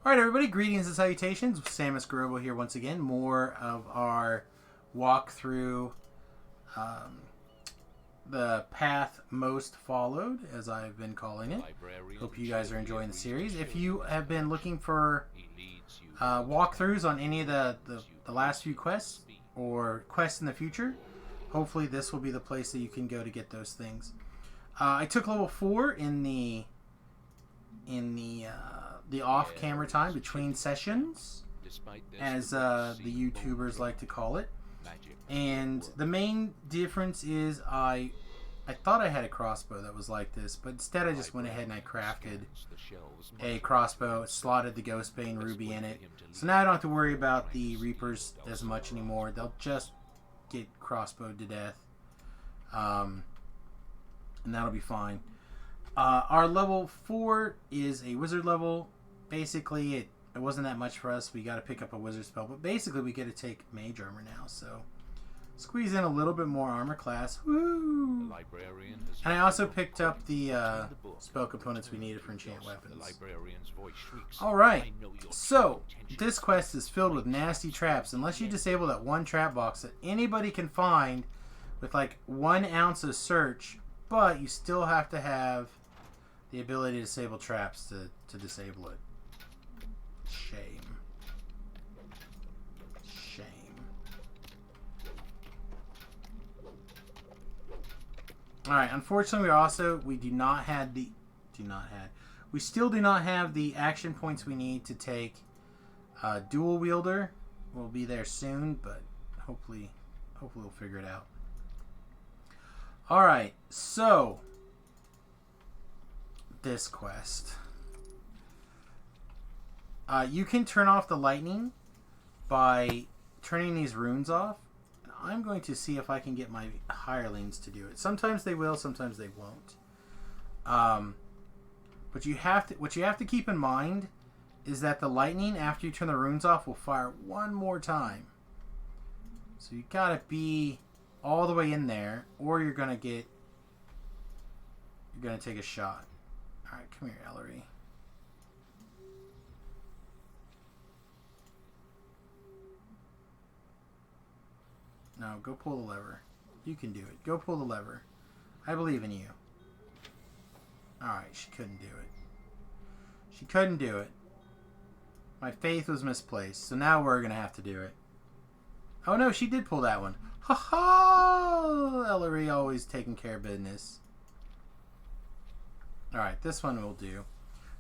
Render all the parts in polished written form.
Alright everybody, greetings and salutations. Samius here once again. More of our walkthrough, the path most followed, as I've been calling it. Hope you guys are enjoying the series. If you have been looking for walkthroughs on any of the last few quests, or quests in the future, hopefully this will be the place that you can go to get those things. I took level 4 in the off-camera time between sessions, as the YouTubers like to call it. And the main difference is I thought I had a crossbow that was like this, but instead I just went ahead and I crafted a crossbow, slotted the Ghostbane Ruby in it. So now I don't have to worry about the Reapers as much anymore. They'll just get crossbowed to death. And that'll be fine. Our level 4 is a wizard level. Basically, it wasn't that much for us. We got to pick up a wizard spell, but basically we get to take mage armor now. So squeeze in a little bit more armor class. Woo! And I also picked up the spell components we needed for enchant weapons. Alright, so this quest is filled with nasty traps. Unless you disable that one trap box that anybody can find with like 1 ounce of search, but you still have to have the ability to disable traps to disable it. Shame. Shame. Alright, unfortunately we still do not have the action points we need to take dual wielder. We'll be there soon, but hopefully we'll figure it out. Alright, so this quest. You can turn off the lightning by turning these runes off. I'm going to see if I can get my hirelings to do it. Sometimes they will, sometimes they won't. But what you have to keep in mind is that the lightning, after you turn the runes off, will fire one more time. So you gotta be all the way in there, or you're gonna take a shot. All right, come here, Ellery. No, go pull the lever. You can do it. Go pull the lever. I believe in you. Alright, she couldn't do it. She couldn't do it. My faith was misplaced, so now we're going to have to do it. Oh no, she did pull that one. Ha ha! Ellery always taking care of business. Alright, this one will do.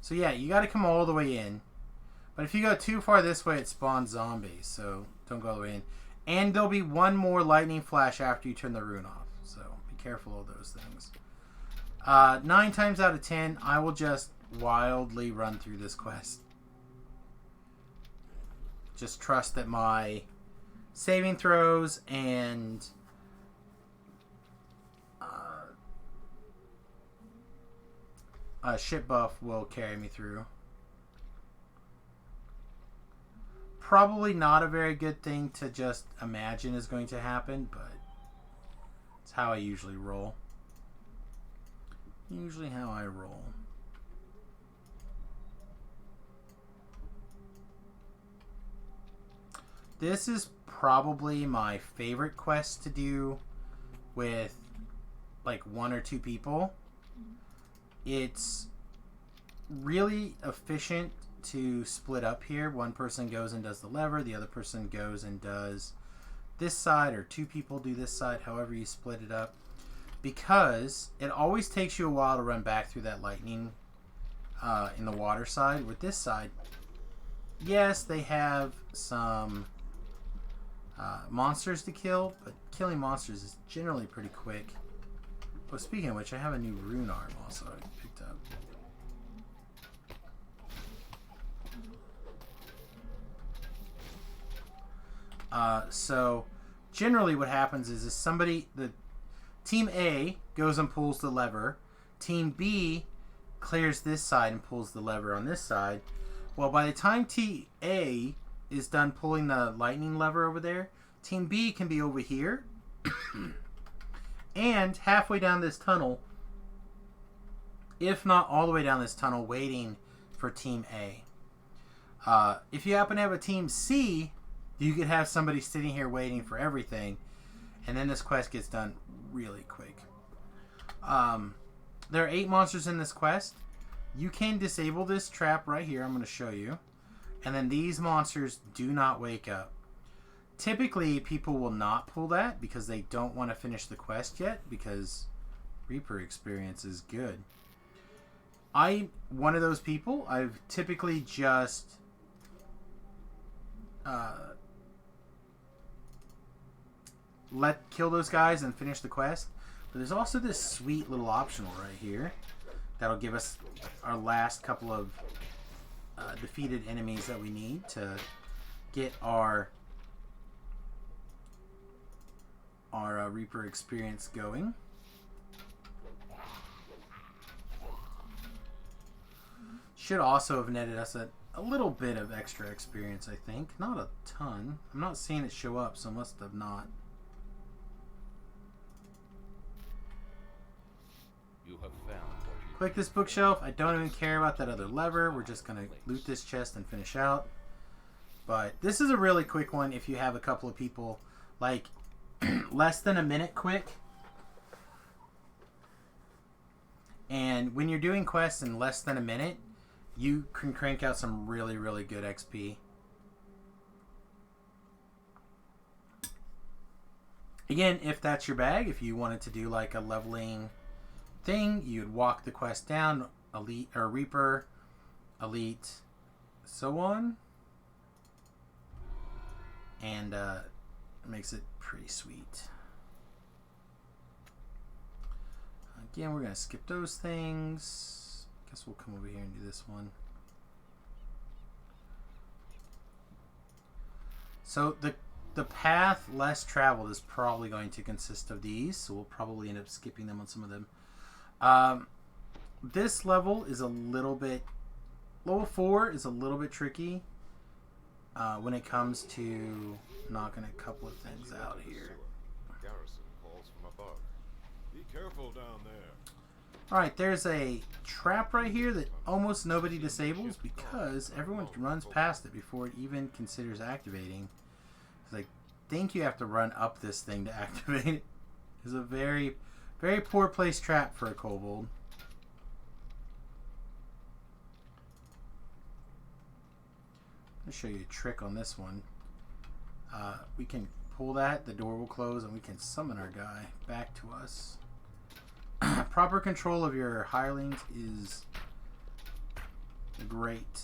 So yeah, you got to come all the way in. But if you go too far this way, it spawns zombies, so don't go all the way in. And there'll be one more lightning flash after you turn the rune off. So be careful of those things. 9 times out of 10, I will just wildly run through this quest. Just trust that my saving throws and ship buff will carry me through. Probably not a very good thing to just imagine is going to happen, but it's how I usually roll. Usually how I roll. This is probably my favorite quest to do with like 1 or 2 people. It's really efficient to split up here. One person goes and does the lever, the other person goes and does this side, or 2 people do this side, however you split it up, because it always takes you a while to run back through that lightning in the water side. With this side, yes, they have some monsters to kill, but killing monsters is generally pretty quick. Oh, speaking of which, I have a new rune arm also I picked up. So generally what happens is the Team A goes and pulls the lever. Team B clears this side and pulls the lever on this side. Well, by the time Team A is done pulling the lightning lever over there, Team B can be over here and halfway down this tunnel, if not all the way down this tunnel, waiting for Team A. If you happen to have a team C, you could have somebody sitting here waiting for everything, and then this quest gets done really quick. There are 8 monsters in this quest. You can disable this trap right here. I'm going to show you. And then these monsters do not wake up. Typically, people will not pull that because they don't want to finish the quest yet, because Reaper experience is good. I'm one of those people. I've typically just kill those guys and finish the quest. But there's also this sweet little optional right here that'll give us our last couple of defeated enemies that we need to get our Reaper experience going. Should also have netted us a little bit of extra experience, I think. Not a ton. I'm not seeing it show up, so must have not. You have found what you Click this bookshelf. I don't even care about that other lever. We're just going to loot this chest and finish out. But this is a really quick one if you have a couple of people, like less than a minute quick. And when you're doing quests in less than a minute, you can crank out some really, really good XP. Again, if that's your bag, if you wanted to do like a leveling thing, you'd walk the quest down, elite or Reaper, elite, so on, and it makes it pretty sweet. Again, we're gonna skip those things. Guess we'll come over here and do this one. So the path less traveled is probably going to consist of these, so we'll probably end up skipping them on some of them. This level is a little bit, level 4 is a little bit tricky when it comes to knocking a couple of things out here. Garrison calls from above. Be careful down there. Alright, there's a trap right here that almost nobody disables because everyone runs past it before it even considers activating. I think you have to run up this thing to activate it. It's a very, very poor placed trap for a kobold. I'll show you a trick on this one. We can pull that, the door will close, and we can summon our guy back to us. Proper control of your hirelings is great.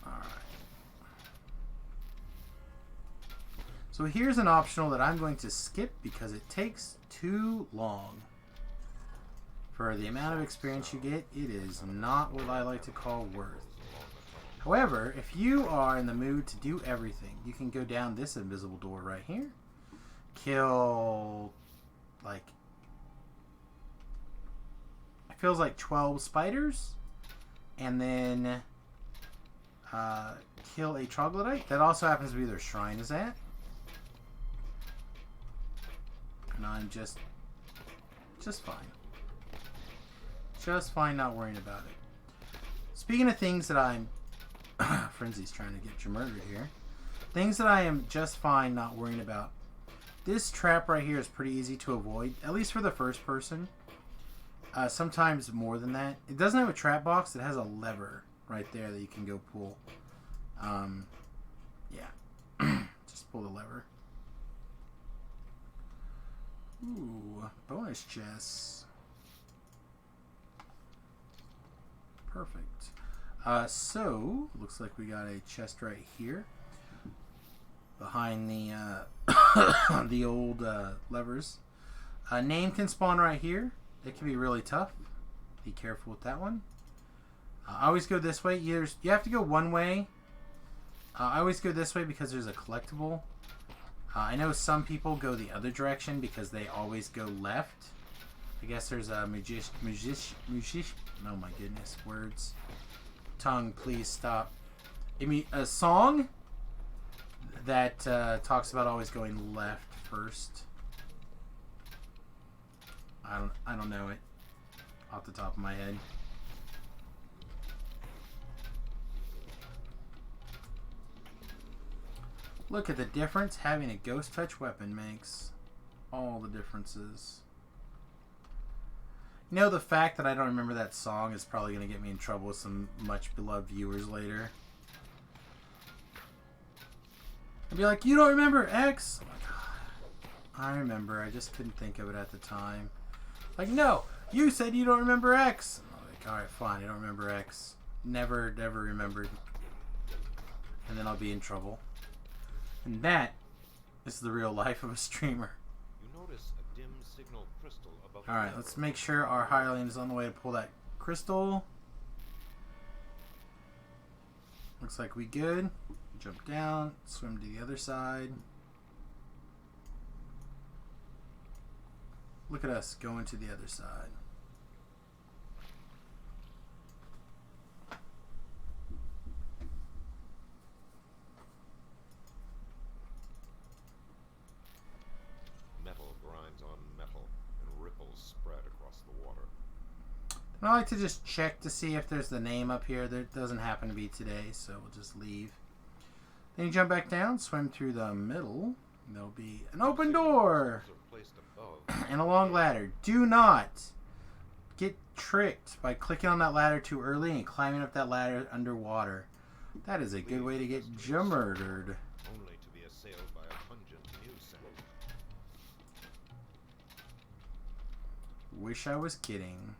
Alright. So here's an optional that I'm going to skip because it takes too long. For the amount of experience you get, it is not what I like to call worth. However, if you are in the mood to do everything, you can go down this invisible door right here. Kill, like, it feels like 12 spiders. And then kill a troglodyte. That also happens to be where their shrine is at. And I'm just fine. Just fine, not worrying about it. Speaking of things that I'm... Frenzy's trying to get you murdered here. Things that I am just fine not worrying about. This trap right here is pretty easy to avoid, at least for the first person. Sometimes more than that. It doesn't have a trap box. It has a lever right there that you can go pull. Yeah. Just pull the lever. Ooh, bonus chests. Perfect. So, looks like we got a chest right here. Behind the the old levers. A name can spawn right here. It can be really tough. Be careful with that one. I always go this way. You have to go one way. I always go this way because there's a collectible. I know some people go the other direction because they always go left. I guess there's a oh my goodness, words. Tongue, please stop. A song that talks about always going left first. I don't know it off the top of my head. Look at the difference having a ghost touch weapon makes. All the differences. You know, the fact that I don't remember that song is probably going to get me in trouble with some much beloved viewers later. I'd be like, you don't remember X? Oh my God. I remember. I just couldn't think of it at the time. Like, no, you said you don't remember X. I'm like, alright, fine, I don't remember X. Never remembered. And then I'll be in trouble. And that is the real life of a streamer. You notice a dim signal crystal above. Alright, let's make sure our hireling is on the way to pull that crystal. Looks like we good. Jump down, swim to the other side. Look at us going to the other side. Metal grinds on metal, and ripples spread across the water. And I like to just check to see if there's the name up here. There doesn't happen to be today, so we'll just leave. Then you jump back down, swim through the middle. And there'll be an open door and a long ladder. Do not get tricked by clicking on that ladder too early and climbing up that ladder underwater. That is a good way to get murdered. Only to be assailed by a pungent new scent. Wish I was kidding.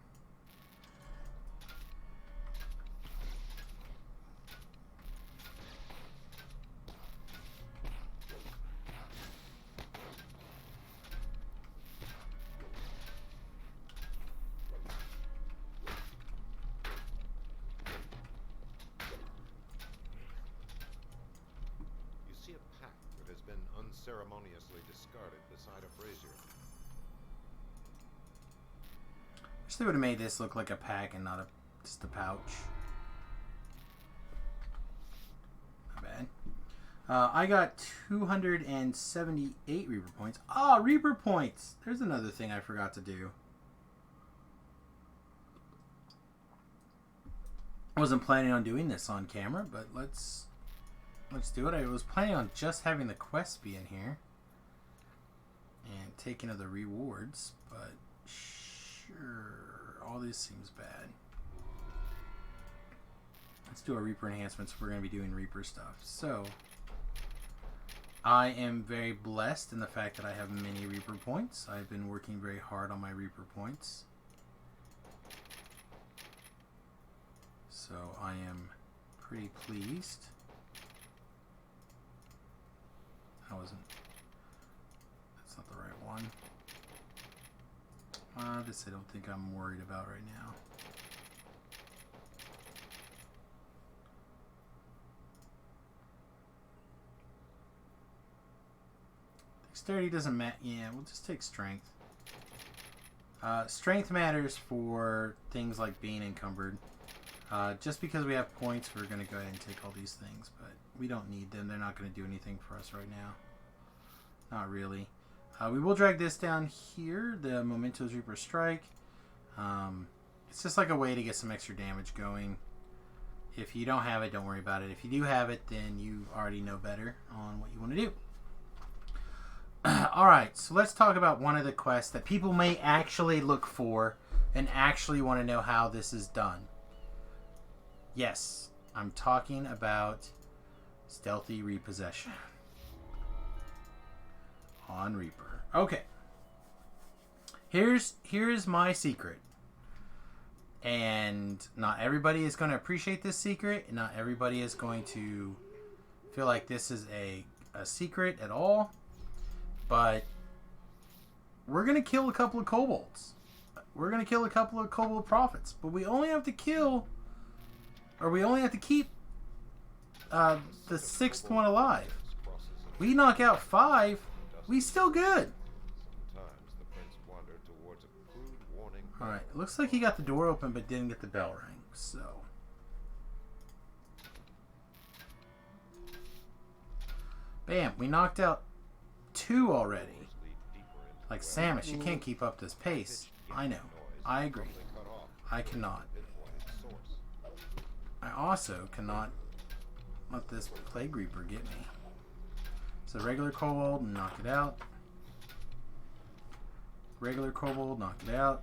Unceremoniously discarded beside a brazier. Wish they would have made this look like a pack and not just a pouch. Not bad. I got 278 Reaper points. Ah, Reaper points! There's another thing I forgot to do. I wasn't planning on doing this on camera, but let's do it. I was planning on just having the quest be in here and taking other rewards, but sure, all this seems bad. Let's do our Reaper enhancements. We're going to be doing Reaper stuff. So, I am very blessed in the fact that I have many Reaper points. I've been working very hard on my Reaper points. So, I am pretty pleased. That's not the right one. This I don't think I'm worried about right now. Dexterity doesn't matter. Yeah, we'll just take strength. Strength matters for things like being encumbered. Just because we have points, we're going to go ahead and take all these things, but we don't need them. They're not going to do anything for us right now. Not really. We will drag this down here, the Memento's Reaper Strike. It's just like a way to get some extra damage going. If you don't have it, don't worry about it. If you do have it, then you already know better on what you want to do. Alright, so let's talk about one of the quests that people may actually look for and actually want to know how this is done. Yes, I'm talking about Stealthy Repossession on Reaper. Okay. Here's my secret. And not everybody is going to appreciate this secret. And not everybody is going to feel like this is a secret at all. But we're going to kill a couple of kobolds. We're going to kill a couple of kobold prophets. But we only have to kill... Or we only have to keep the sixth one alive. We knock out 5, we still good. Alright, looks like he got the door open but didn't get the bell ring, so. Bam, we knocked out 2 already. Like Samius, you can't keep up this pace. I know. I agree. I cannot. I also cannot let this Plague Reaper get me. So regular Kobold, knock it out. Regular Kobold, knock it out.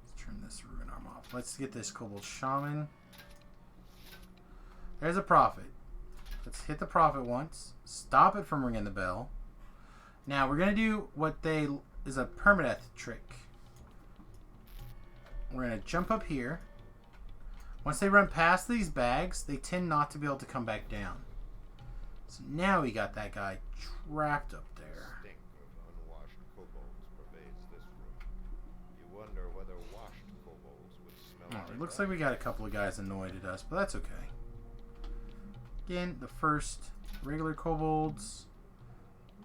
Let's turn this Ruin Arm off. Let's get this Kobold Shaman. There's a Prophet. Let's hit the Prophet once. Stop it from ringing the bell. Now we're going to do what is a permadeath trick. We're going to jump up here. Once they run past these bags, they tend not to be able to come back down. So now we got that guy trapped up there. Stink of unwashed kobolds pervades this room. You wonder whether washed kobolds would smell It looks like we got a couple of guys annoyed at us, but that's okay. Again, the first regular kobolds.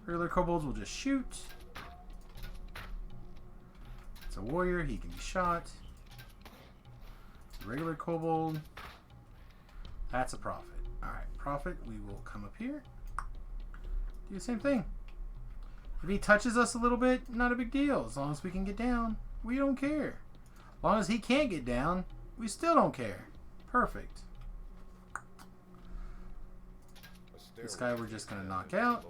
Regular kobolds will just shoot. It's a warrior, he can be shot. It's a regular kobold. That's a prophet. Alright, prophet, we will come up here. Do the same thing. If he touches us a little bit, not a big deal. As long as we can get down, we don't care. As long as he can't get down, we still don't care. Perfect. This guy we're just going to knock out.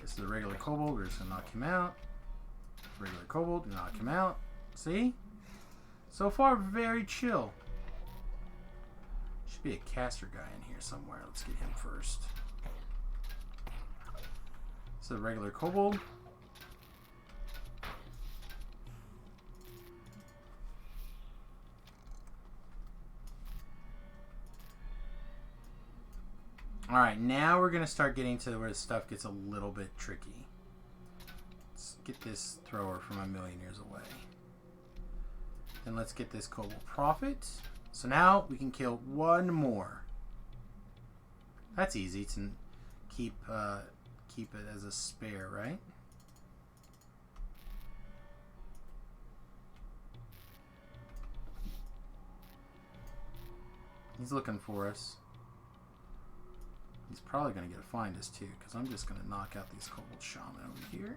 This is a regular kobold. We're just going to knock him out. Regular kobold, knock him out. See? So far, very chill. Should be a caster guy in here somewhere. Let's get him first. This is a regular kobold. Alright, now we're going to start getting to where the stuff gets a little bit tricky. Let's get this thrower from a million years away. Then let's get this Kobold Prophet. So now we can kill one more. That's easy to keep it as a spare, right? He's looking for us. He's probably going to get to find us too, because I'm just going to knock out these Kobold Shaman over here.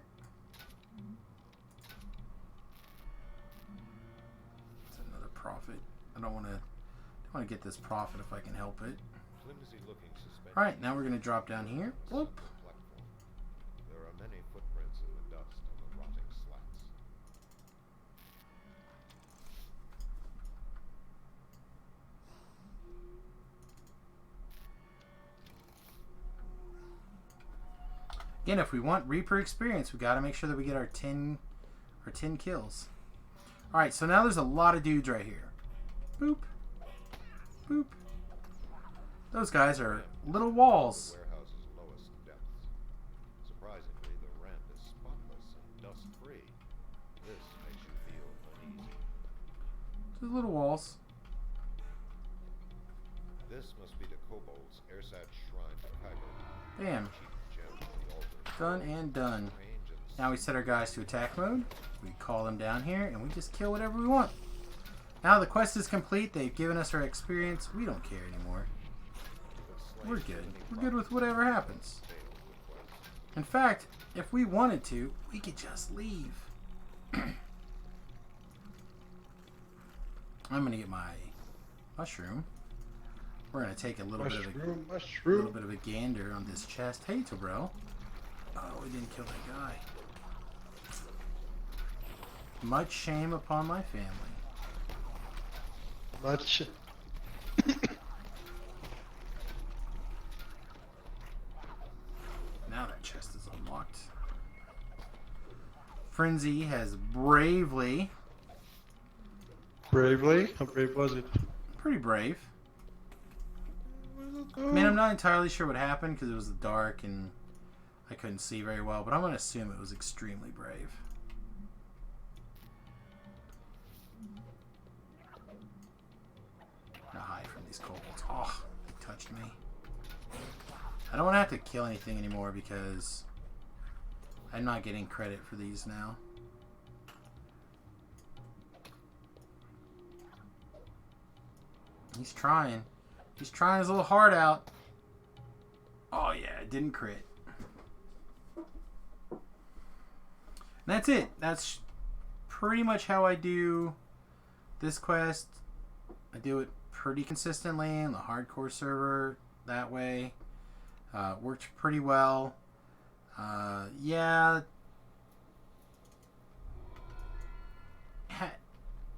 That's another Prophet. I don't want to get this Prophet if I can help it. Alright, now we're going to drop down here. Whoop. There are many footprints in the dust on the rotting slats. Again, if we want Reaper experience, we got to make sure that we get our 10 kills. Alright, so now there's a lot of dudes right here. Boop. Boop. Those guys are little walls. The warehouse's lowest depths. Surprisingly, the ramp is spotless and dust-free. This makes you feel uneasy. Just little walls. This must be the kobolds' Ersatz shrine to Kyber. Bam. Done and done. Now we set our guys to attack mode. We call them down here and we just kill whatever we want. Now the quest is complete. They've given us our experience. We don't care anymore. We're good. We're good with whatever happens. In fact, if we wanted to, we could just leave. I'm going to get my mushroom. We're going to take a little bit of a gander on this chest. Hey, Tobro. Oh, we didn't kill that guy. Much shame upon my family. Much. Now that chest is unlocked. Frenzy has bravely... Bravely? How brave was it? Pretty brave. I mean, I'm not entirely sure what happened because it was dark and I couldn't see very well, but I'm going to assume it was extremely brave. I'm gonna hide from these kobolds. Oh, they touched me. I don't want to have to kill anything anymore because I'm not getting credit for these now. He's trying. He's trying his little heart out. Oh yeah, it didn't crit. And that's it. That's pretty much how I do this quest. I do it pretty consistently on the hardcore server that way. Worked pretty well. Yeah.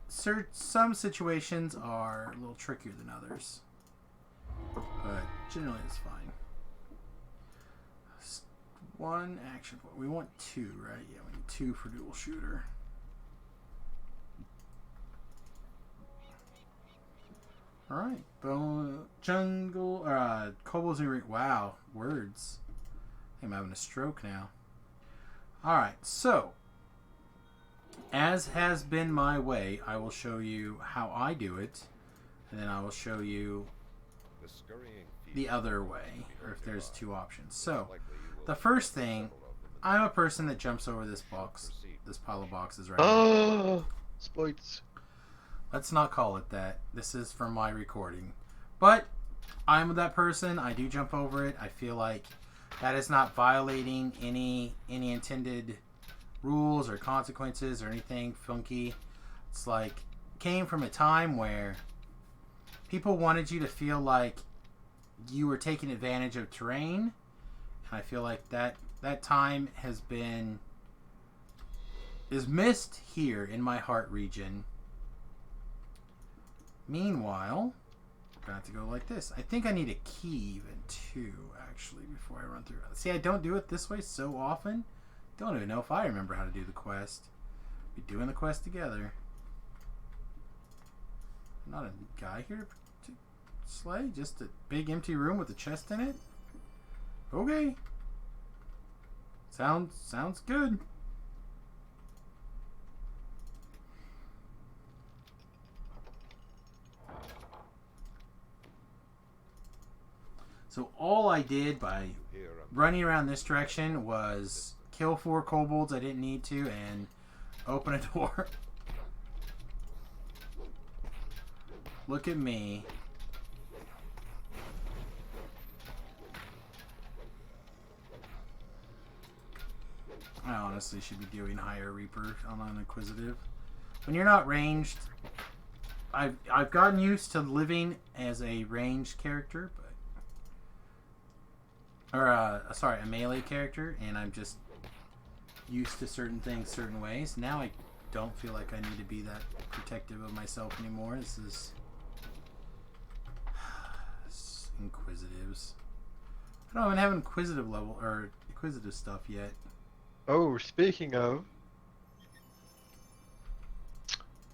Some situations are a little trickier than others. But generally it's fine. One action point. We want 2, right? Yeah, we need 2 for dual shooter. Alright. Jungle. Kobolds New Ringleader. Wow. Words. I'm having a stroke now. Alright. So, as has been my way, I will show you how I do it. And then I will show you the other way. Or if there's 2 options. So, the first thing, I'm a person that jumps over this box. This pile of boxes right here. Spoits. Let's not call it that. This is from my recording. But I'm that person. I do jump over it. I feel like that is not violating any intended rules or consequences or anything funky. It's like came from a time where people wanted you to feel like you were taking advantage of terrain. And I feel like that time is missed here in my heart region. Meanwhile, I'm gonna have to go like this. I think I need a key even too, actually, before I run through. See, I don't do it this way so often. Don't even know if I remember how to do the quest. We're doing the quest together. I'm not a guy here to slay, just a big empty room with a chest in it. Okay. Sounds good. So all I did by running around this direction was kill 4 kobolds I didn't need to and open a door. Look at me. I honestly should be doing higher Reaper on an Inquisitive. When you're not ranged, I've gotten used to living as a ranged character, sorry, a melee character, and I'm just used to certain things certain ways. Now I don't feel like I need to be that protective of myself anymore. This is Inquisitives. I don't even have Inquisitive level or Inquisitive stuff yet. Oh, speaking of,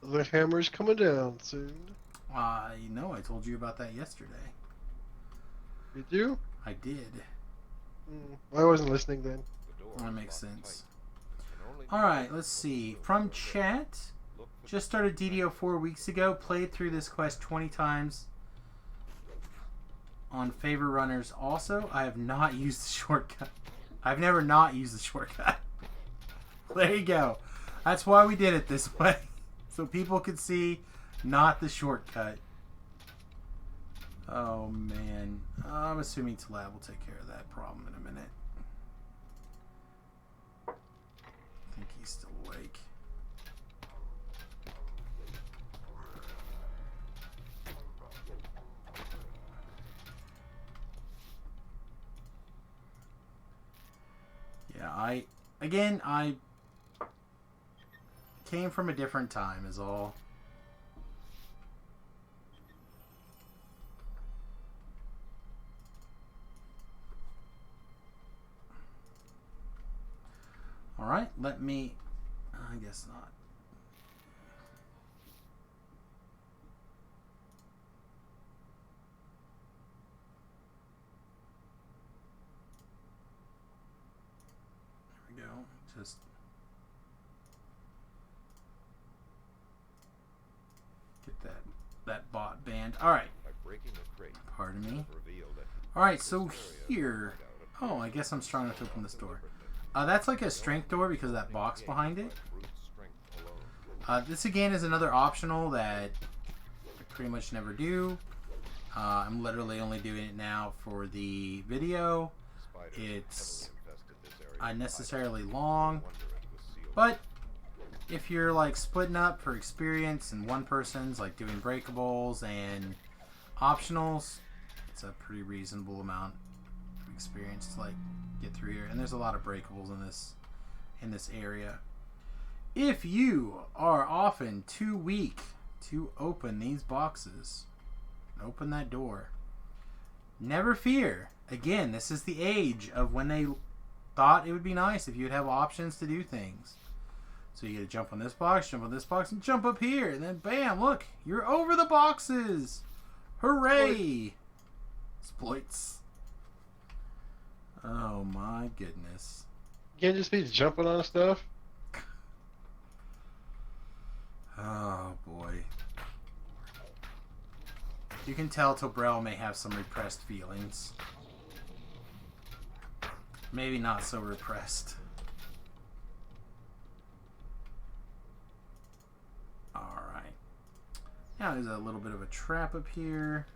the hammer's coming down soon. You know, I told you about that yesterday. Did you? I did. I wasn't listening then. That makes sense. Alright, let's see. From chat, just started DDO 4 weeks ago. Played through this quest 20 times on favor runners. Also, I have not used the shortcut. I've never not used the shortcut. There you go. That's why we did it this way. So people could see not the shortcut. Oh, man. I'm assuming Talab will take care of that problem in a minute. I think he's still awake. Yeah, I came from a different time is all. Alright, let me... I guess not. There we go. Just... get that bot banned. Alright. Pardon me. Alright, so here... Oh, I guess I'm strong enough to open this door. That's like a strength door because of that box behind it. This again is another optional that I pretty much never do. I'm literally only doing it now for the video. It's unnecessarily long, But if you're like splitting up for experience and one person's like doing breakables and optionals, it's a pretty reasonable amount of experience to like get through here. And there's a lot of breakables in this area. If you are often too weak to open these boxes, open that door, never fear. Again, this is the age of when they thought it would be nice if you'd have options to do things. So you get to jump on this box, jump on this box, and jump up here. And then bam, look, you're over the boxes. Hooray! Exploits. Oh my goodness. You can't just be jumping on stuff. Oh boy. You can tell Tobrel may have some repressed feelings. Maybe not so repressed. Alright. Now there's a little bit of a trap up here.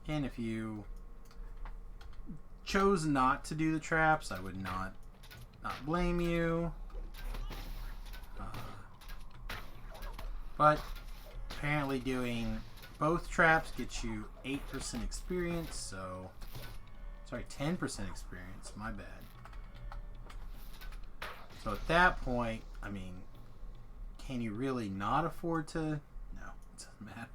And if you chose not to do the traps, I would not blame you. But apparently doing both traps gets you 8% experience, so... Sorry, 10% experience, my bad. So at that point, I mean, can you really not afford to... No, it doesn't matter.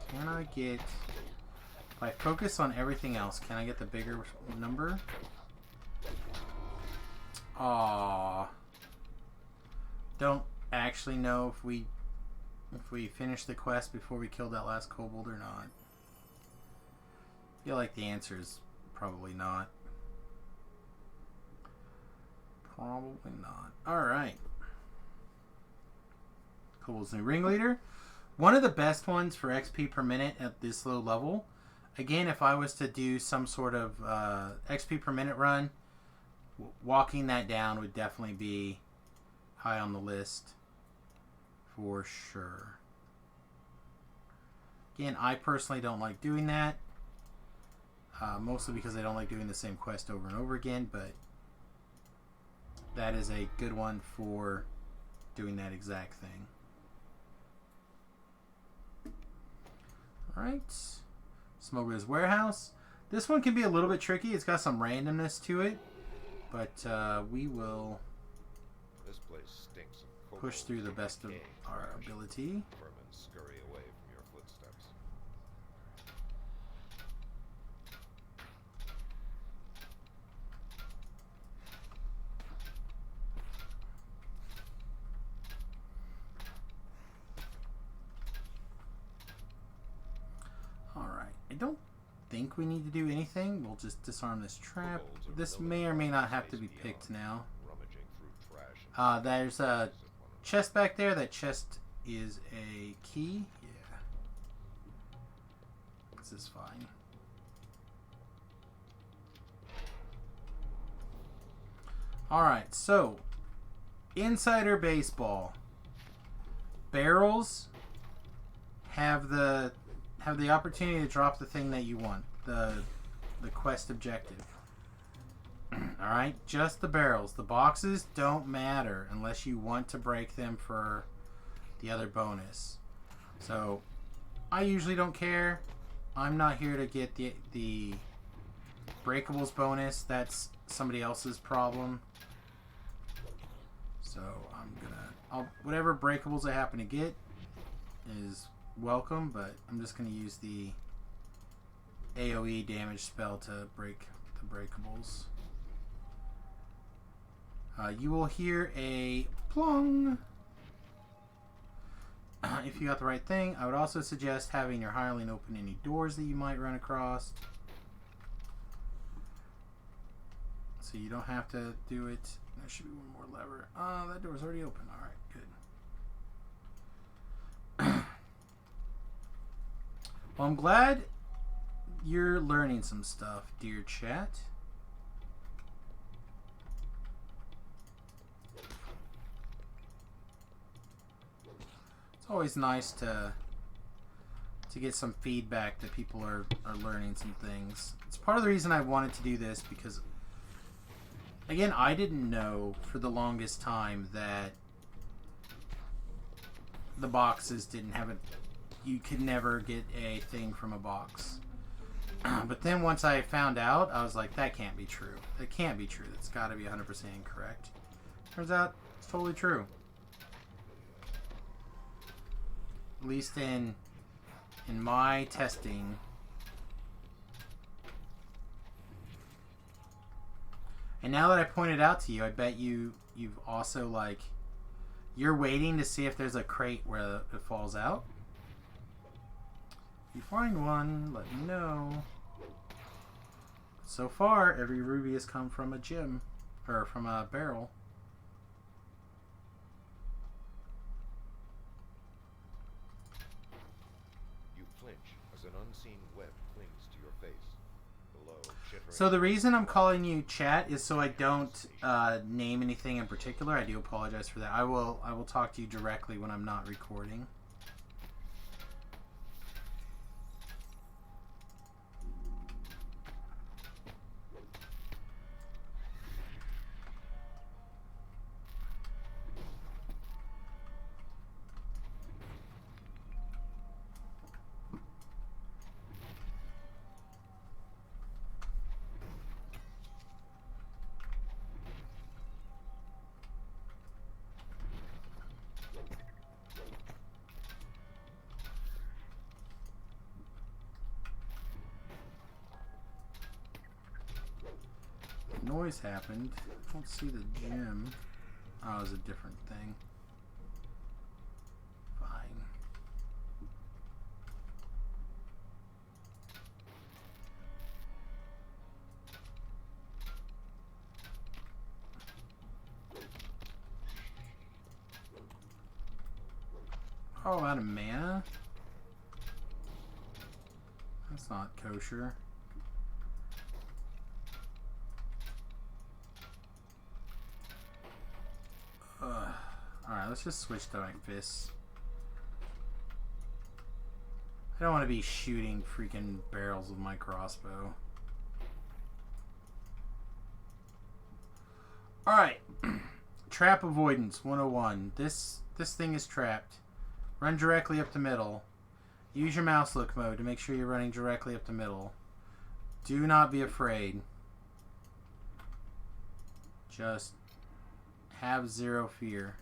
Can I get... If I focus on everything else, can I get the bigger number? Aww. Don't actually know if we finished the quest before we killed that last kobold or not. I feel like the answer is probably not. Probably not. Alright. Kobolds New Ringleader. One of the best ones for XP per minute at this low level. Again, if I was to do some sort of XP per minute run, walking that down would definitely be high on the list for sure. Again, I personally don't like doing that. Mostly because I don't like doing the same quest over and over again, but that is a good one for doing that exact thing. Alright. Smuggler's Warehouse. This one can be a little bit tricky. It's got some randomness to it. But we will This place stinks of push through the best of decay, our trash, ability. Vermin scurry away from your footsteps. Alright. I don't think we need to do anything. We'll just disarm this trap. Kobolds are This milling may or may not around have to be space picked beyond, now. rummaging through trash and There's a pieces of one another. chest back there. That chest is a key. Yeah. This is fine. Alright, so Insider Baseball. Barrels have the opportunity to drop the thing that you want. The quest objective. Alright, just the barrels. The boxes don't matter unless you want to break them for the other bonus. So, I usually don't care. I'm not here to get the breakables bonus. That's somebody else's problem. So, whatever breakables I happen to get is welcome, but I'm just going to use the AoE damage spell to break the breakables. You will hear a plong if you got the right thing. I would also suggest having your hireling open any doors that you might run across, so you don't have to do it. There should be one more lever. That door's already open. Alright, good. Well, I'm glad you're learning some stuff, dear chat. It's always nice to get some feedback that people are learning some things. It's part of the reason I wanted to do this because, again, I didn't know for the longest time that the boxes didn't have a... You could never get a thing from a box. But then once I found out, I was like, that can't be true. That can't be true. That's got to be 100% incorrect. Turns out it's totally true. At least in my testing. And now that I pointed out to you, I bet you've also, like, you're waiting to see if there's a crate where it falls out. If you find one, let me know. So far, every ruby has come from a gem, or from a barrel. You flinch as an unseen web clings to your face. Below, shivering. So the reason I'm calling you chat is so I don't name anything in particular. I do apologize for that. I will talk to you directly when I'm not recording. Noise happened. I don't see the gem. Oh, it was a different thing. Fine. Oh, out of mana? That's not kosher. Alright, let's just switch to my fists. I don't want to be shooting freaking barrels with my crossbow. Alright. Trap avoidance 101. This thing is trapped. Run directly up the middle. Use your mouse look mode to make sure you're running directly up the middle. Do not be afraid. Just have zero fear.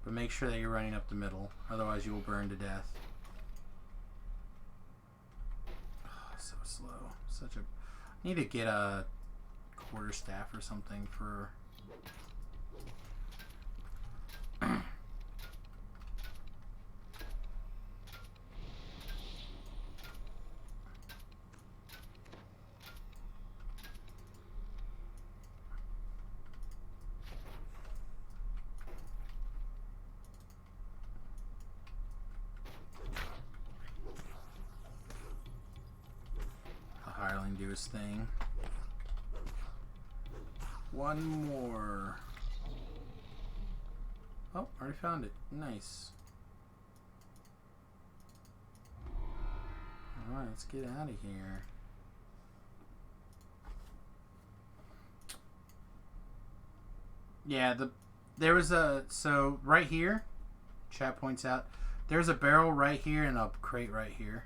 But make sure that you're running up the middle. Otherwise you will burn to death. Oh, so slow. Such a... I need to get a quarterstaff or something for... do his thing. One more. Oh, already found it. Nice. Alright, let's get out of here. Yeah, there was a... So, right here, chat points out, there's a barrel right here and a crate right here.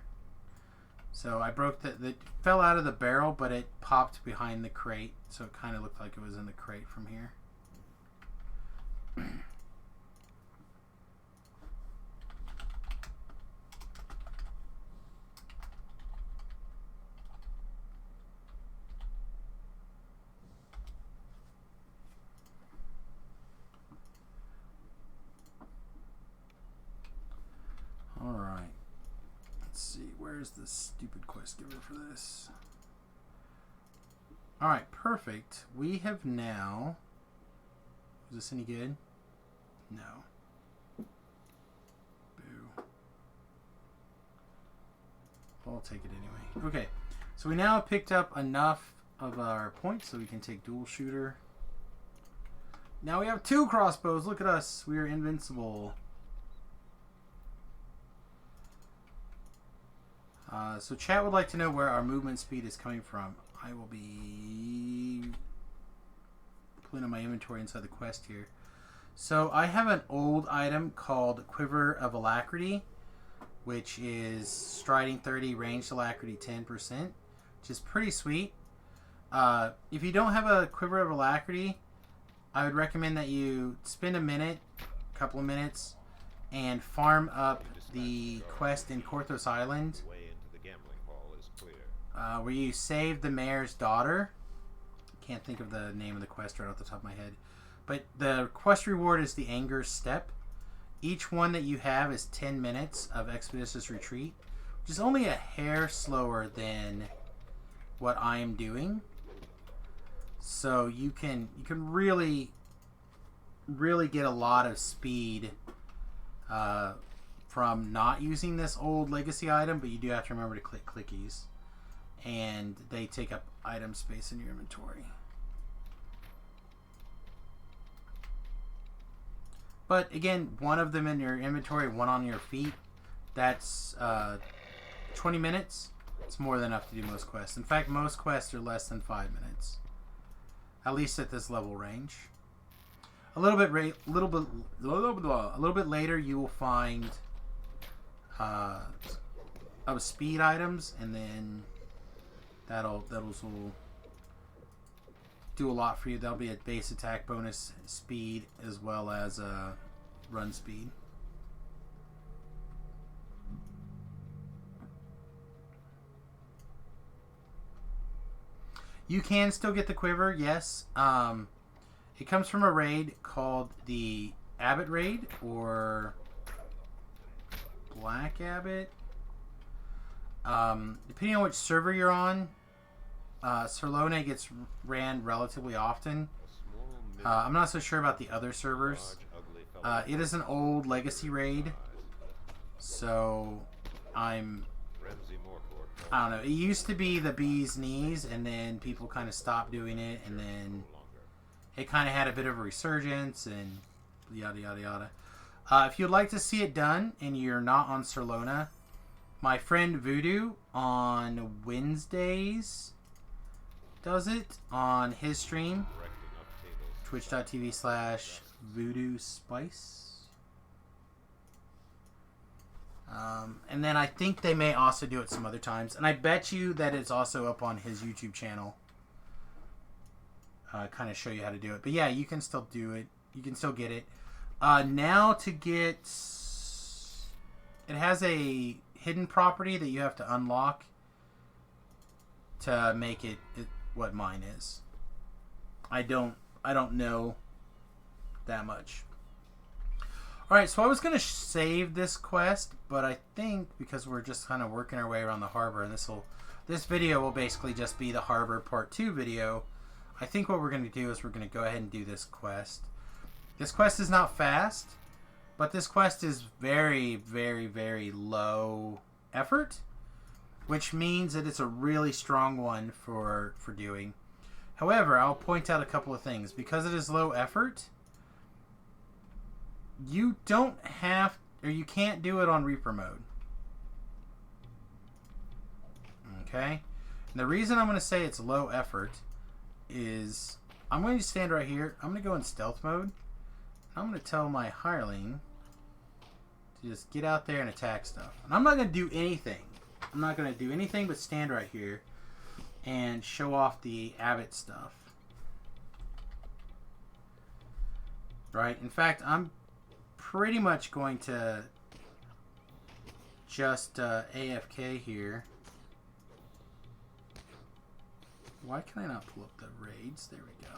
So I broke it fell out of the barrel, but it popped behind the crate, so it kind of looked like it was in the crate from here. All right. Let's see, where's the stupid quest giver for this? Alright, perfect. We have now... Is this any good? No. Boo. I'll take it anyway. Okay, so we now picked up enough of our points so we can take dual shooter. Now we have 2 crossbows. Look at us. We are invincible. So chat would like to know where our movement speed is coming from. I will be pulling on my inventory inside the quest here. So I have an old item called Quiver of Alacrity, which is striding 30, ranged alacrity 10%, which is pretty sweet. If you don't have a Quiver of Alacrity, I would recommend that you spend a couple of minutes, and farm up the quest in Korthos Island, where you save the mayor's daughter. Can't think of the name of the quest right off the top of my head. But the quest reward is the Anger Step. Each one that you have is 10 minutes of Expeditious Retreat, which is only a hair slower than what I am doing. So you can really get a lot of speed from not using this old legacy item, but you do have to remember to click clickies, and they take up item space in your inventory. But again, one of them in your inventory, one on your feet. That's 20 minutes. It's more than enough to do most quests. In fact, most quests are less than 5 minutes, at least at this level range. A little bit later, you will find of speed items, and then that'll do a lot for you. That'll be a base attack bonus speed as well as run speed. You can still get the quiver, yes. It comes from a raid called the Abbot Raid, or Black Abbot. Depending on which server you're on, Serlone gets ran relatively often. I'm not so sure about the other servers. It is an old legacy raid, so I don't know. It used to be the bee's knees, and then people kind of stopped doing it, and then it kind of had a bit of a resurgence, and yada yada yada. If you'd like to see it done and you're not on Serlona, my friend Voodoo on Wednesdays does it on his stream, twitch.tv/VoodooSpice. And then I think they may also do it some other times. And I bet you that it's also up on his YouTube channel. Kind of show you how to do it. But yeah, you can still do it. You can still get it. Now to get... It has a hidden property that you have to unlock to make it what mine is. I don't know that much. Alright, so I was going to save this quest, but I think because we're just kind of working our way around the harbor, and this video will basically just be the harbor part 2 video, I think what we're going to do is we're going to go ahead and do this quest. This quest is not fast, but this quest is very, very, very low effort, which means that it's a really strong one for doing. However, I'll point out a couple of things. Because it is low effort, you don't have, or you can't do it on Reaper mode. Okay? And the reason I'm going to say it's low effort is I'm going to stand right here. I'm going to go in stealth mode. I'm going to tell my hireling to just get out there and attack stuff. And I'm not going to do anything. I'm not going to do anything but stand right here and show off the Abbot stuff. Right? In fact, I'm pretty much going to just AFK here. Why can I not pull up the raids? There we go.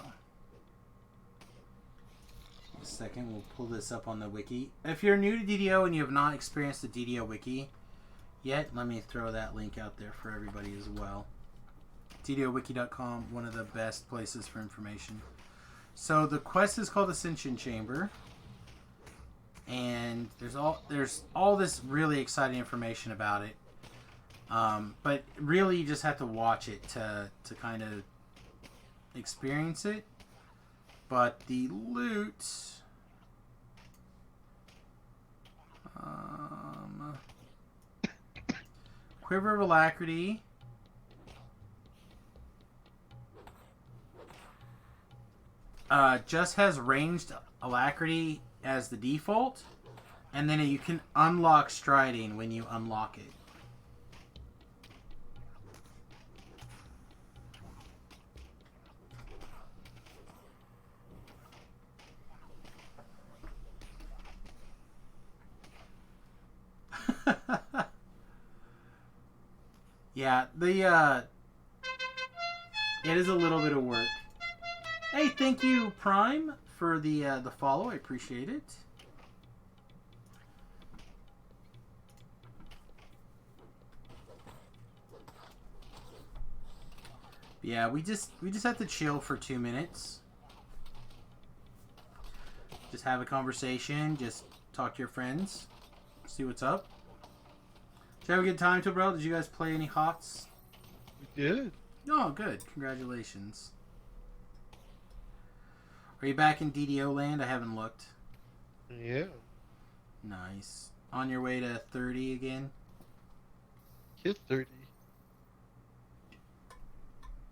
A second, we'll pull this up on the wiki. If you're new to DDO and you have not experienced the DDO wiki yet, let me throw that link out there for everybody as well. DDOwiki.com, one of the best places for information. So the quest is called Ascension Chamber, and there's all this really exciting information about it. But really, you just have to watch it to kind of experience it. But the loot... Quiver of Alacrity. Just has ranged Alacrity as the default. And then you can unlock Striding when you unlock it. Yeah, it is a little bit of work. Hey, thank you, Prime, for the follow. I appreciate it. Yeah, we just have to chill for 2 minutes. Just have a conversation. Just talk to your friends. See what's up. Did you have a good time, bro? Did you guys play any HOTS? We did. Oh, good. Congratulations. Are you back in DDO land? I haven't looked. Yeah. Nice. On your way to 30 again? Hit 30.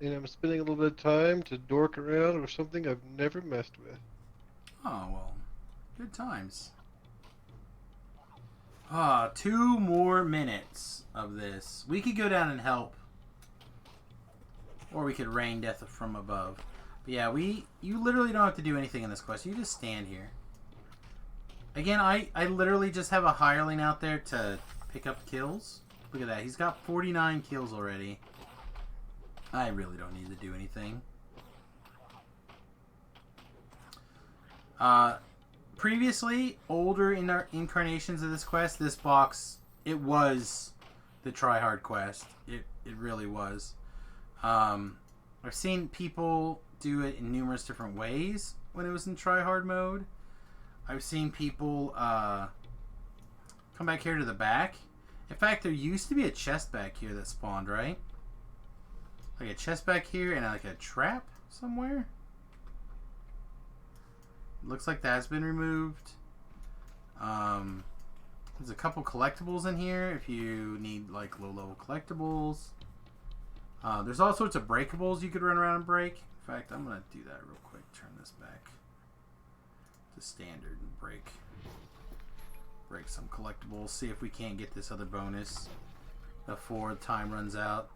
And I'm spending a little bit of time to dork around with something I've never messed with. Oh, well. Good times. Ah, 2 more minutes of this. We could go down and help. Or we could rain death from above. But yeah, you literally don't have to do anything in this quest. You just stand here. Again, I literally just have a hireling out there to pick up kills. Look at that. He's got 49 kills already. I really don't need to do anything. Previously, older incarnations of this quest, this box, it was the tryhard quest. It really was. I've seen people do it in numerous different ways when it was in tryhard mode. I've seen people come back here to the back. In fact, there used to be a chest back here that spawned, right? Like a chest back here and like a trap somewhere. Looks like that's been removed. There's a couple collectibles in here if you need like low-level collectibles. There's all sorts of breakables you could run around and break. In fact, I'm going to do that real quick. Turn this back to standard and break some collectibles. See if we can't get this other bonus before time runs out.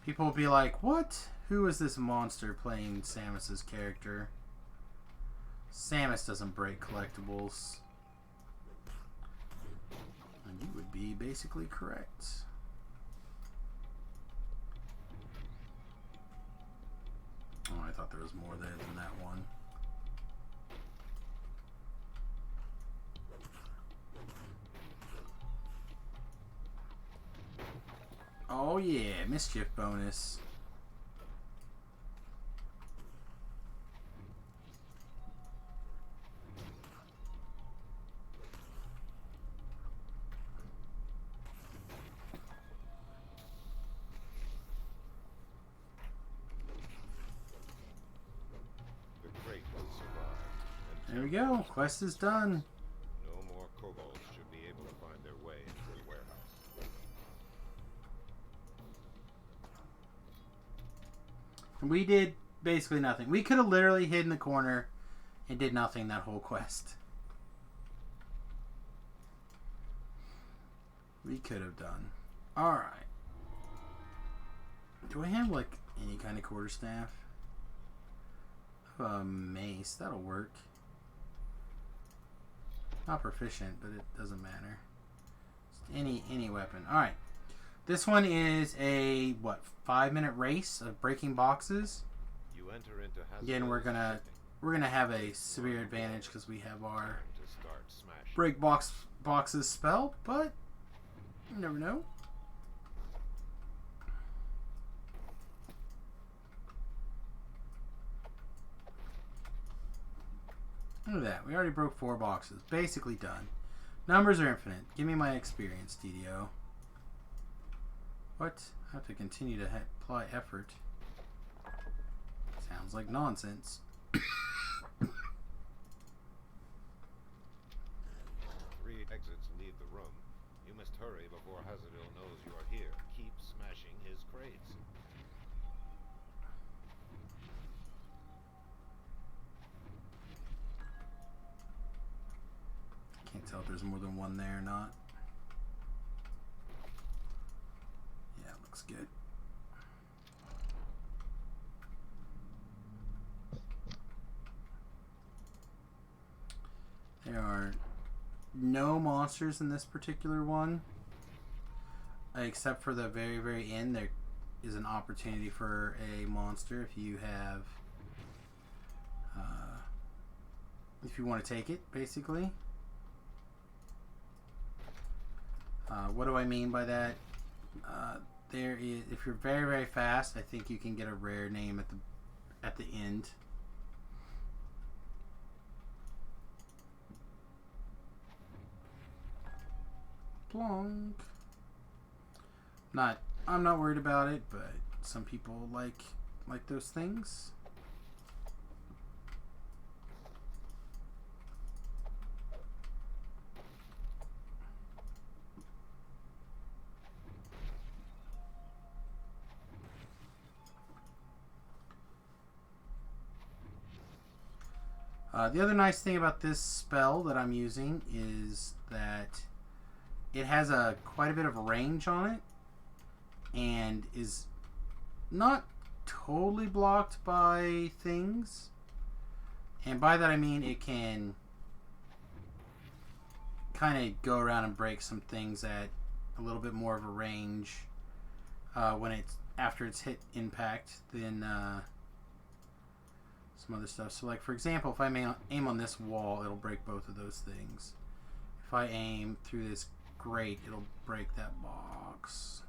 People will be like, what? Who is this monster playing Samius's character? Samius doesn't break collectibles. And you would be basically correct. Oh, I thought there was more there than that one. Oh yeah, mischief bonus. The crate will survive. There we go. Quest is done. No more kobolds should be able to find their way into the warehouse. We did basically nothing. We could have literally hid in the corner and did nothing that whole quest. We could have done. Alright. Do I have like any kind of quarterstaff? I have a mace. That'll work. Not proficient, but it doesn't matter. Just any weapon. Alright. This one is a, what, 5-minute race of breaking boxes. You enter into Hazadill Again, we're gonna have a severe advantage because we have our break boxes spell, but you never know. Look at that. We already broke 4 boxes. Basically done. Numbers are infinite. Give me my experience, DDO. What? I have to continue to apply effort. Sounds like nonsense. 3 exits leave the room. You must hurry before Hazadill knows you are here. Keep smashing his crates. Can't tell if there's more than one there or not. Yeah, looks good. There are no monsters in this particular one, except for the very, very end. There is an opportunity for a monster if you have, if you want to take it, basically. What do I mean by that? There is, if you're very, very fast, I think you can get a rare name at the end. Plonk. I'm not worried about it, but some people like those things. The other nice thing about this spell that I'm using is that it has quite a bit of range on it and is not totally blocked by things. And by that I mean it can kind of go around and break some things at a little bit more of a range when it's after it's hit impact than some other stuff. So like for example, if I aim on this wall, it'll break both of those things. If I aim through this grate, it'll break that box.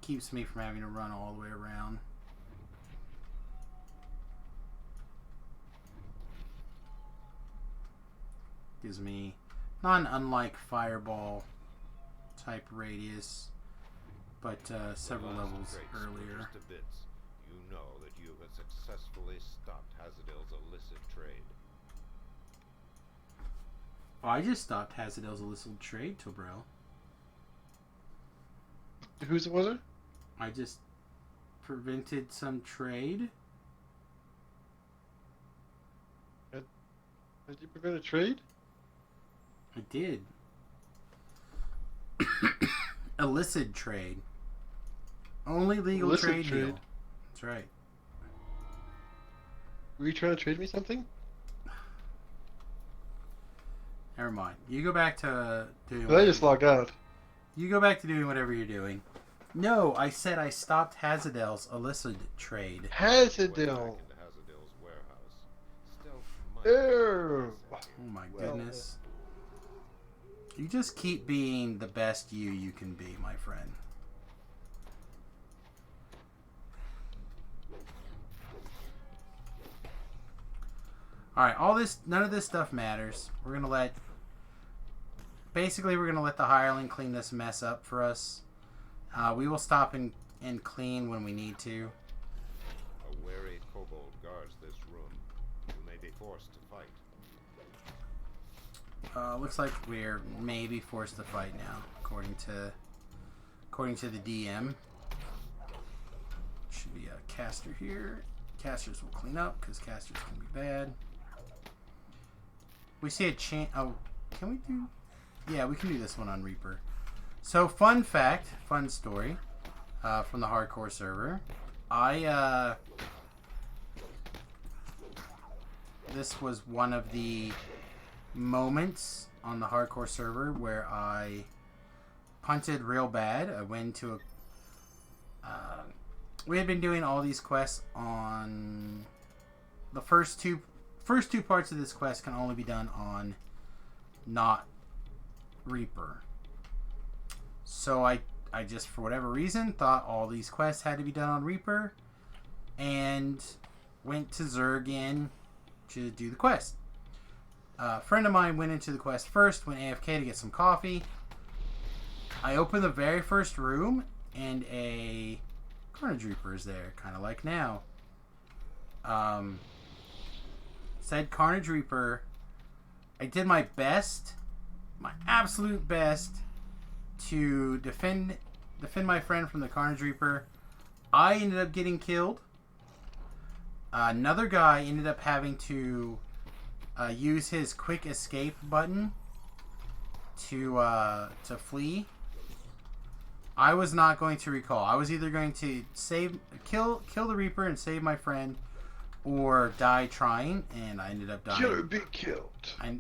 Keeps me from having to run all the way around. Gives me not an unlike fireball type radius, but several levels earlier. To bits. You know that you have successfully stopped Hazadill's illicit trade. Oh, I just stopped Hazadill's illicit trade, Tobro. Whose was it? I just prevented some trade. Did you prevent a trade? I did. Illicit trade. Only legal Illicit trade trade. deal. That's right. Were you trying to trade me something? Never mind. You go back to doing. Did I just log out? You go back to doing whatever you're doing. No, I said I stopped Hazadill's illicit trade. Hazadill. Into Hazadill's warehouse. Stealth Ew. Oh my goodness. You just keep being the best you can be, my friend. Alright, none of this stuff matters. We're gonna let the hireling clean this mess up for us. We will stop and clean when we need to. A wary kobold guards this room. You may be forced to fight. Looks like we're maybe forced to fight now, according to the DM. Should be a caster here. Casters will clean up because casters can be bad. We see a chance. Oh, can we do? Yeah, we can do this one on Reaper. So, fun fact, fun story from the hardcore server. This was one of the moments on the hardcore server where I punted real bad. I went to we had been doing all these quests on the first two parts of this quest can only be done on not Reaper. So I just, for whatever reason, thought all these quests had to be done on Reaper and went to Zerg to do the quest. A friend of mine went into the quest first, went AFK to get some coffee. I open the very first room, and a Carnage Reaper is there, kind of like now. Said Carnage Reaper, I did my best, my absolute best, to defend my friend from the Carnage Reaper. I ended up getting killed. Another guy ended up having to use his quick escape button to flee. I was not going to recall. I was either going to kill the Reaper and save my friend, or die trying, and I ended up dying. Kill or be killed.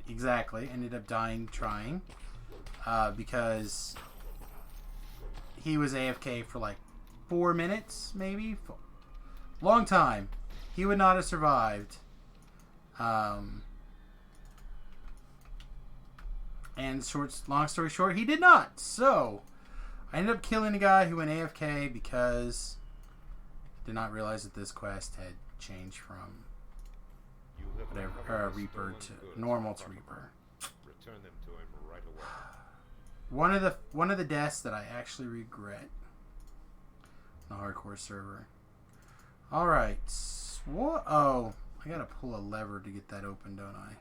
Exactly. Ended up dying trying, because he was AFK for like 4 minutes, maybe. Long time. He would not have survived. And long story short, he did not. So I ended up killing a guy who went AFK because I did not realize that this quest had changed from whatever Reaper to normal to Reaper. Return them to him right away. One of the deaths that I actually regret. The hardcore server. All right. What? Oh, I gotta pull a lever to get that open, don't I?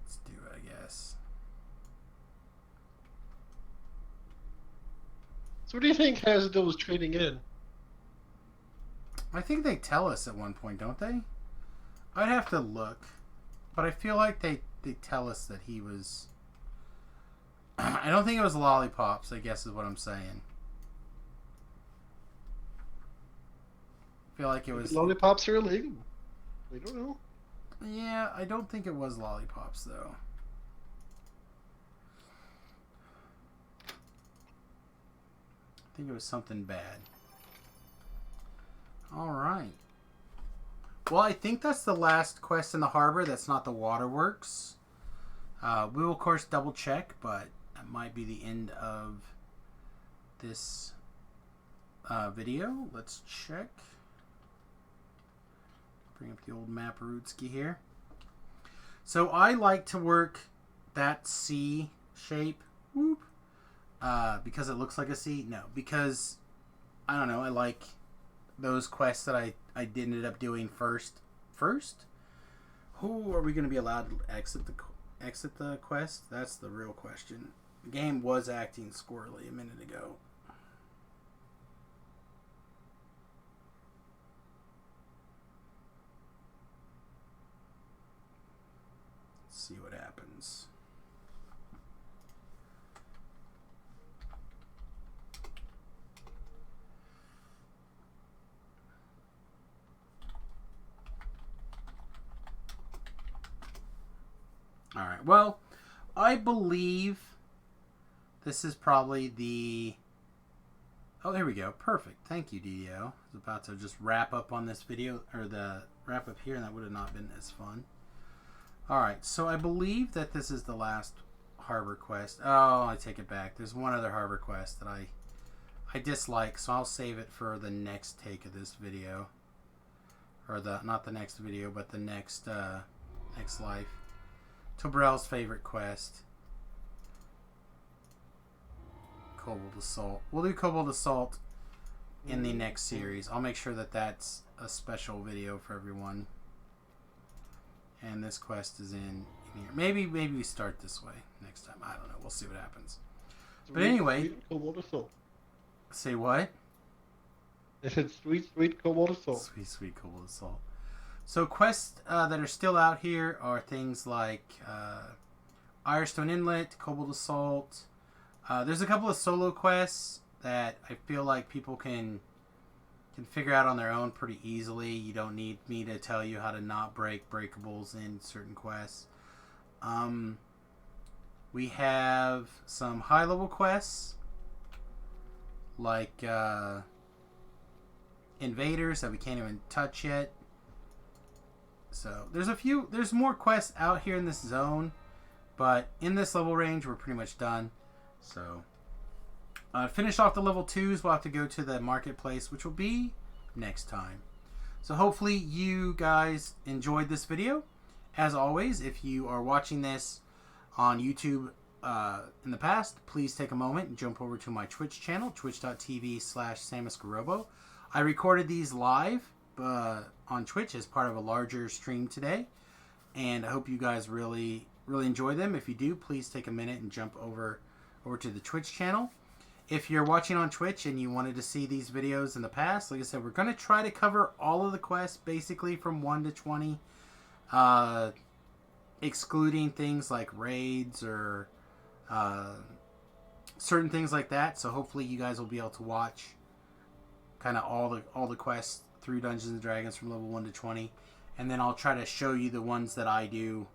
Let's do it, I guess. So what do you think Hazadill was trading in? I think they tell us at one point, don't they? I'd have to look, but I feel like they tell us that he was. I don't think it was lollipops, I guess is what I'm saying. I feel like it was. Lollipops are illegal. We don't know. Yeah, I don't think it was lollipops though. I think it was something bad. Alright. Well, I think that's the last quest in the harbor. That's not the waterworks. We will, of course, double check, but that might be the end of this video. Let's check. Bring up the old Maparutski here. So I like to work that C shape. Whoop. Because it looks like a C? No, because I don't know, I like those quests that I ended up doing first. Who are we going to be allowed to exit the quest? That's the real question. The game was acting squirrely a minute ago. Let's see what happens. Alright, well, I believe this is probably the... Oh, there we go. Perfect. Thank you, DDO. I was about to just wrap up on this video, or the wrap up here, and that would have not been as fun. Alright, so I believe that this is the last harbor quest. Oh, I take it back. There's one other harbor quest that I dislike, so I'll save it for the next take of this video. Or not the next video, but the next life. Tobrel's favorite quest. Kobold Assault. We'll do Kobold Assault in the next series. I'll make sure that that's a special video for everyone. And this quest is in here. Maybe we start this way next time. I don't know. We'll see what happens. But anyway. Sweet Kobold Assault. Say what? I said sweet Kobold Assault. Sweet Kobold Assault. So quests that are still out here are things like Irestone Inlet, Kobold Assault. There's a couple of solo quests that I feel like people can figure out on their own pretty easily. You don't need me to tell you how to not break breakables in certain quests. We have some high-level quests like Invaders that we can't even touch yet. So there's more quests out here in this zone, but in this level range we're pretty much done. So finish off the level 2s, we'll have to go to the marketplace, which will be next time. So hopefully you guys enjoyed this video. As always, if you are watching this on YouTube in the past, please take a moment and jump over to my Twitch channel, twitch.tv/SamusGarobo. I recorded these live on Twitch as part of a larger stream today, and I hope you guys really enjoy them. If you do, please take a minute and jump over to the Twitch channel. If you're watching on Twitch and you wanted to see these videos in the past, like I said, we're going to try to cover all of the quests, basically from 1 to 20, excluding things like raids or certain things like that. So hopefully you guys will be able to watch kind of all the quests through Dungeons and Dragons from level 1 to 20, and then I'll try to show you the ones that I do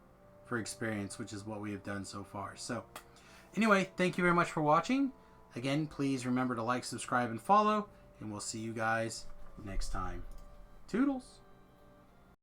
for experience, which is what we have done so far. So anyway, thank you very much for watching. Again, please remember to like, subscribe, and follow, and we'll see you guys next time. Toodles!